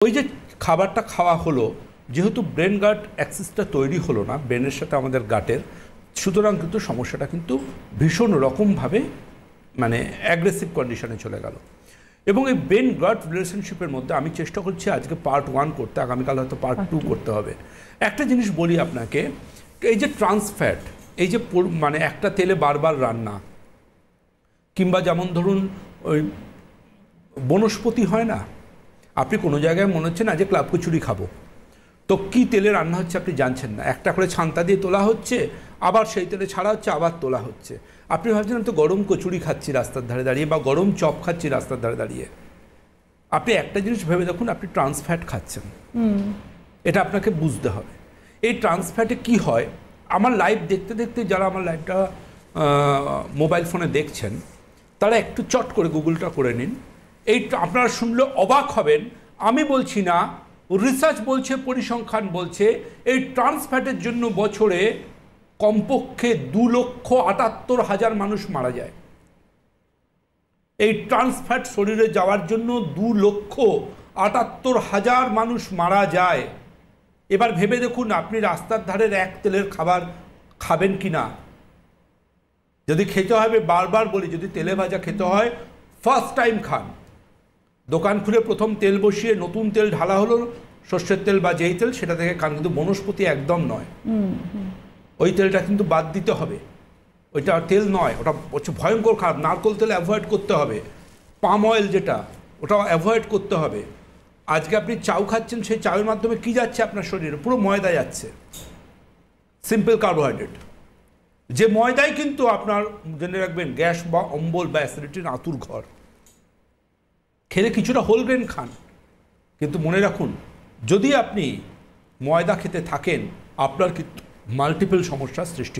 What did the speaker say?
ওই যে খাবারটা খাওয়া হলো, যেহেতু ব্রেন গাট অ্যাক্সিসটা তৈরি হলো না ব্রেনের সাথে আমাদের গাটের, সুতরাং কিন্তু সমস্যাটা কিন্তু ভীষণ রকমভাবে মানে অ্যাগ্রেসিভ কন্ডিশনে চলে গেল। এবং এই ব্রেন গাট রিলেশনশিপের মধ্যে আমি চেষ্টা করছি আজকে পার্ট 1 করতে, আগামীকাল হয়তো পার্ট 2 করতে হবে। একটা জিনিস বলি আপনাকে, এই যে ট্রান্সফ্যাট, এই যে মানে একটা তেলে বারবার রান্না, কিংবা যেমন ধরুন ওই বনস্পতি হয় না, আপনি কোনো জায়গায় মনে হচ্ছে না যে ক্লাব কচুরি খাবো, তো কী তেলে রান্না হচ্ছে আপনি জানছেন না, একটা করে ছান্তা দিয়ে তোলা হচ্ছে, আবার সেই তেলে ছাড়া হচ্ছে, আবার তোলা হচ্ছে। আপনি ভাবছেন আমি তো গরম কচুরি খাচ্ছি রাস্তার ধারে দাঁড়িয়ে, বা গরম চপ খাচ্ছি রাস্তার ধারে দাঁড়িয়ে। আপনি একটা জিনিস ভেবে দেখুন, আপনি ট্রান্সফ্যাট খাচ্ছেন, এটা আপনাকে বুঝতে হবে। এই ট্রান্সফ্যাটে কি হয়, আমার লাইভ দেখতে দেখতে যারা আমার লাইভটা মোবাইল ফোনে দেখছেন, তারা একটু চট করে গুগলটা করে নিন। এই আপনারা শুনলে অবাক হবেন, আমি বলছি না, রিসার্চ বলছে, পরিসংখ্যান বলছে, এই ট্রান্সফ্যাটের জন্য বছরে কমপক্ষে 2,78,000 মানুষ মারা যায়। এই ট্রান্সফ্যাট শরীরে যাওয়ার জন্য 2,78,000 মানুষ মারা যায়। এবার ভেবে দেখুন আপনি রাস্তার ধারের এক তেলের খাবার খাবেন কি না। যদি খেতে হবে, বারবার বলি, যদি তেলে ভাজা খেতে হয় ফার্স্ট টাইম খান, দোকান খুলে প্রথম তেল বসিয়ে নতুন তেল ঢালা হলো, সর্ষের তেল বা যেই তেল, সেটা থেকে খান, কিন্তু বনস্পতি একদম নয়। ওই তেলটা কিন্তু বাদ দিতে হবে, ওইটা তেল নয়, ওটা হচ্ছে ভয়ঙ্কর খারাপ। নারকেল তেল অ্যাভয়েড করতে হবে, পাম অয়েল যেটা, ওটাও অ্যাভয়েড করতে হবে। আজকে আপনি চাউ খাচ্ছেন, সেই চাউয়ের মাধ্যমে কি যাচ্ছে আপনার শরীরে? পুরো ময়দা যাচ্ছে, সিম্পল কার্বোহাইড্রেট। যে ময়দাই কিন্তু আপনার, জেনে রাখবেন, গ্যাস বা অম্বল বা অ্যাসিডিটির আঁতুর ঘর। খেলে কিছুটা হোল গ্রেন খান, কিন্তু মনে রাখুন, যদি আপনি ময়দা খেতে থাকেন, আপনার কিন্তু মাল্টিপল সমস্যার সৃষ্টি